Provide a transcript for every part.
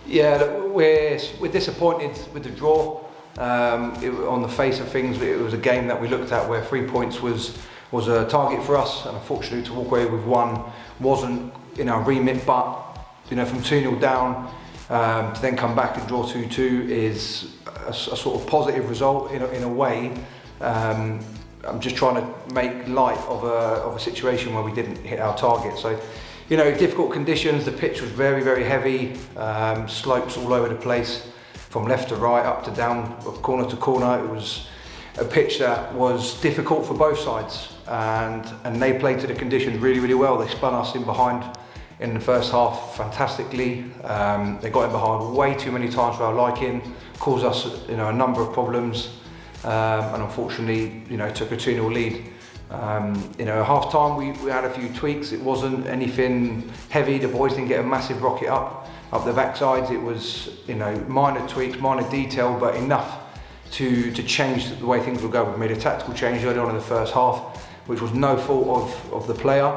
Yeah, look, we're disappointed with the draw. On the face of things, it was a game that we looked at where 3 points was a target for us, and unfortunately to walk away with one wasn't in our remit. But from 2-0 down to then come back and draw 2-2 is a sort of positive result in a way. I'm just trying to make light of a situation where we didn't hit our target. So, difficult conditions. The pitch was very, very heavy, slopes all over the place, from left to right, up to down, corner to corner. It was a pitch that was difficult for both sides, and they played to the conditions really, really well. They spun us in behind in the first half fantastically. They got in behind way too many times for our liking, caused us a number of problems, and unfortunately took a 2-0 lead. At half time we had a few tweaks. It wasn't anything heavy. The boys didn't get a massive rocket up the backsides. It was minor tweaks, minor detail, but enough to change the way things will go. We made a tactical change early on in the first half, which was no fault of the player.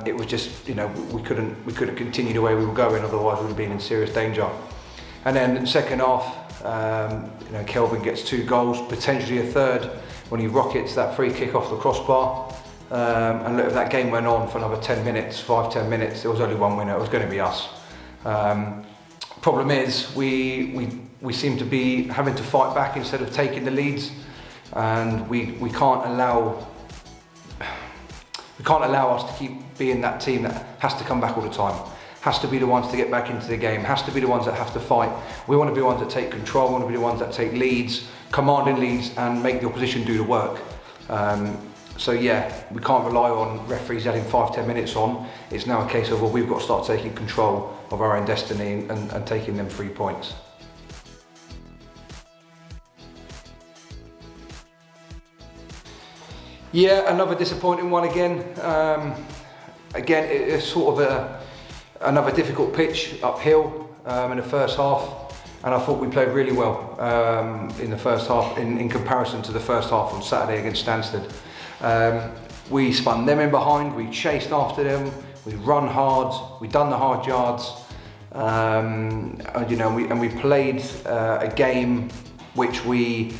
It was just we couldn't continue the way we were going, otherwise we would have been in serious danger. And then in the second half, Kelvin gets 2 goals, potentially a third, when he rockets that free kick off the crossbar. And look, if that game went on for another 5-10 minutes, there was only one winner. It was going to be us. Problem is, we seem to be having to fight back instead of taking the leads, and we can't allow us to keep being that team that has to come back all the time, has to be the ones to get back into the game, has to be the ones that have to fight. We want to be the ones that take control, we want to be the ones that take leads, commanding leads, and make the opposition do the work. So yeah, we can't rely on referees adding 5-10 minutes on. It's now a case of, well, we've got to start taking control of our own destiny and taking them 3 points. Yeah, another disappointing one again. Again, it's sort of another difficult pitch uphill in the first half. And I thought we played really well in the first half in comparison to the first half on Saturday against Stansted. We spun them in behind, we chased after them, we run hard, we done the hard yards, and we played a game which we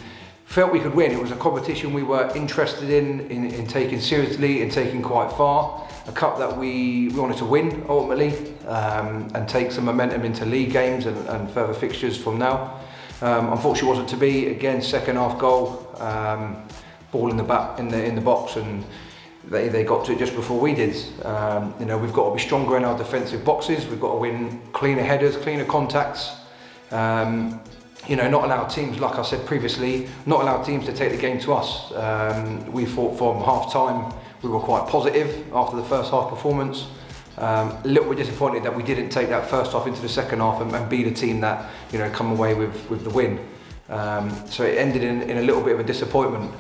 felt we could win. It was a competition we were interested in taking seriously, in taking quite far. A cup that we wanted to win ultimately, and take some momentum into league games and further fixtures from now. Unfortunately, it wasn't to be. Again, second half goal, ball in the box, and they got to it just before we did. We've got to be stronger in our defensive boxes. We've got to win cleaner headers, cleaner contacts. Not allow teams, like I said previously, not allow teams to take the game to us. We thought from half time we were quite positive after the first half performance. A little bit disappointed that we didn't take that first half into the second half and be the team that come away with the win. So it ended in a little bit of a disappointment.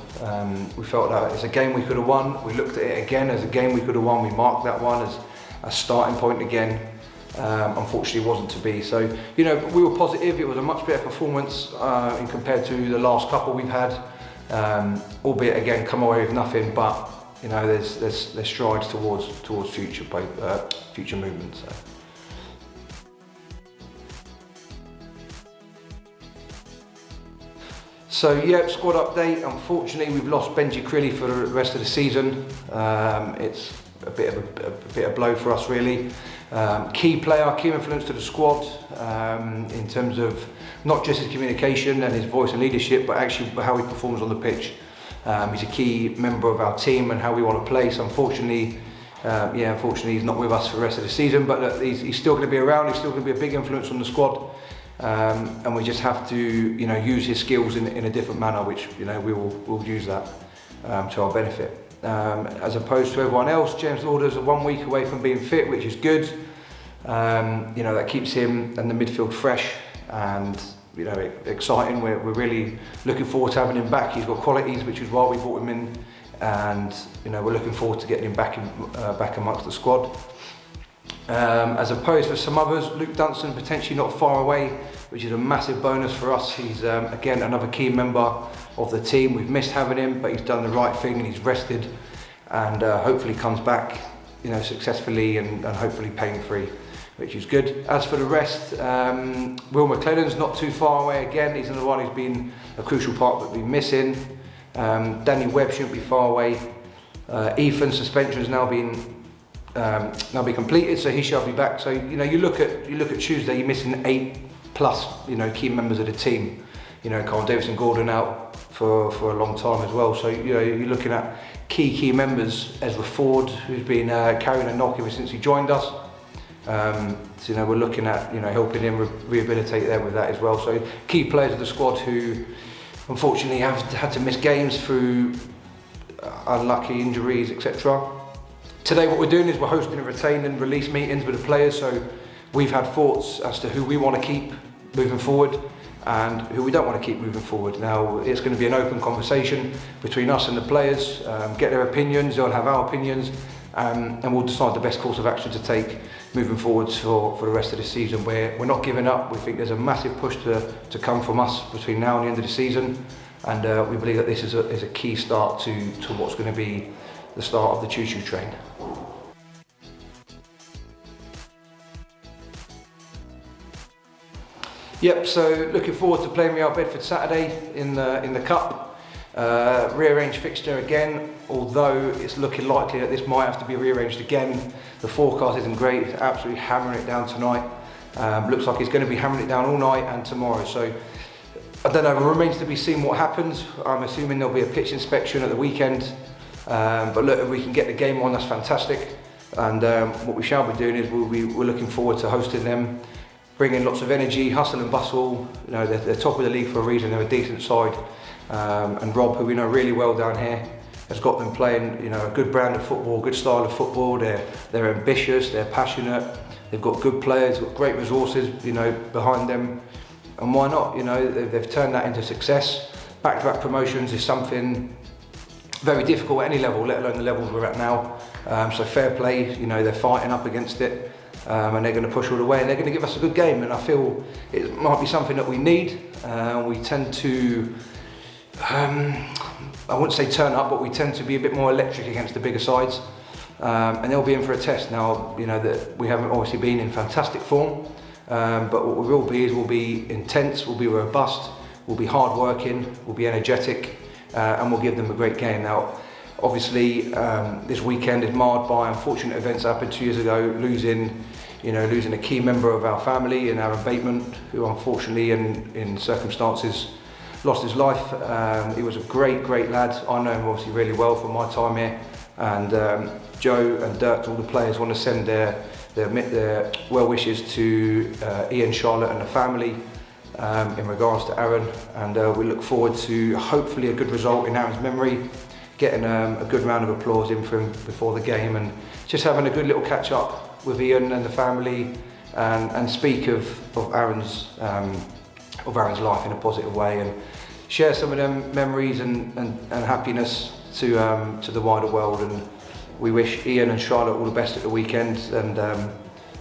We felt that it's a game we could have won. We looked at it again as a game we could have won. We marked that one as a starting point again. Unfortunately, it wasn't to be. So we were positive. It was a much better performance in compared to the last couple we've had. Albeit again, come away with nothing. But there's strides towards future movements. So yeah, squad update. Unfortunately, we've lost Benji Crilly for the rest of the season. It's a bit of blow for us, really. Key player, key influence to the squad in terms of not just his communication and his voice and leadership, but actually how he performs on the pitch. He's a key member of our team and how we want to play. So unfortunately, he's not with us for the rest of the season. But he's still going to be around. He's still going to be a big influence on the squad. And we just have to, use his skills in a different manner, which we'll use that to our benefit. As opposed to everyone else, James Lauder's 1 week away from being fit, which is good. That keeps him and the midfield fresh and exciting. We're really looking forward to having him back. He's got qualities, which is why we brought him in, and we're looking forward to getting him back amongst the squad. As opposed to some others, Luke Dunstan potentially not far away, which is a massive bonus for us. He's again another key member of the team. We've missed having him, but he's done the right thing and he's rested, and hopefully comes back, successfully and hopefully pain-free. which is good. As for the rest, Will McLennan's not too far away again. He's another one who's been a crucial part but been missing. Danny Webb shouldn't be far away. Ethan's suspension's now been completed, so he shall be back. So you look at Tuesday, you're missing 8+ key members of the team. Carl Davison-Gordon out for a long time as well. So you're looking at key members. Ezra Ford, who's been carrying a knock ever since he joined us. So we're looking at helping him rehabilitate there with that as well. So key players of the squad who unfortunately have had to miss games through unlucky injuries, etc. Today what we're doing is we're hosting a retain and release meetings with the players. So we've had thoughts as to who we want to keep moving forward and who we don't want to keep moving forward. Now it's going to be an open conversation between us and the players, get their opinions, they'll have our opinions, and we'll decide the best course of action to take moving forward for the rest of the season. We're not giving up. We think there's a massive push to come from us between now and the end of the season, and we believe that this is a key start to what's going to be the start of the choo-choo train. Yep, so looking forward to playing Real Bedford Saturday in the Cup. Rearranged fixture again, although it's looking likely that this might have to be rearranged again. The forecast isn't great, it's absolutely hammering it down tonight. Looks like it's going to be hammering it down all night and tomorrow, so I don't know, it remains to be seen what happens. I'm assuming there'll be a pitch inspection at the weekend, but look, if we can get the game on, that's fantastic. And what we shall be doing is we're looking forward to hosting them, bringing lots of energy, hustle and bustle. They're top of the league for a reason, they're a decent side. And Rob, who we know really well down here, has got them playing a good brand of football, good style of football. They're ambitious, they're passionate, they've got good players, got great resources behind them, and why not? They've turned that into success. Back-to-back promotions is something very difficult at any level, let alone the levels we're at now. So fair play, they're fighting up against it, and they're going to push all the way, and they're going to give us a good game, and I feel it might be something that we need. We tend to I wouldn't say turn up, but we tend to be a bit more electric against the bigger sides, and they'll be in for a test. Now, that we haven't obviously been in fantastic form, but what we will be is we'll be intense, we'll be robust, we'll be hard working, we'll be energetic, and we'll give them a great game. Now, obviously, this weekend is marred by unfortunate events that happened 2 years ago, losing a key member of our family in Aaron Bateman, who unfortunately in circumstances lost his life. He was a great lad. I know him obviously really well from my time here, and Joe and Dirk, all the players, want to send their well wishes to Ian, Charlotte and the family in regards to Aaron, and we look forward to hopefully a good result in Aaron's memory, getting a good round of applause in for him before the game, and just having a good little catch up with Ian and the family, and speak of Aaron's life in a positive way, and share some of them memories and happiness to the wider world. And we wish Ian and Charlotte all the best at the weekend, and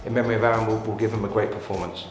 in memory of Aaron, we'll give them a great performance.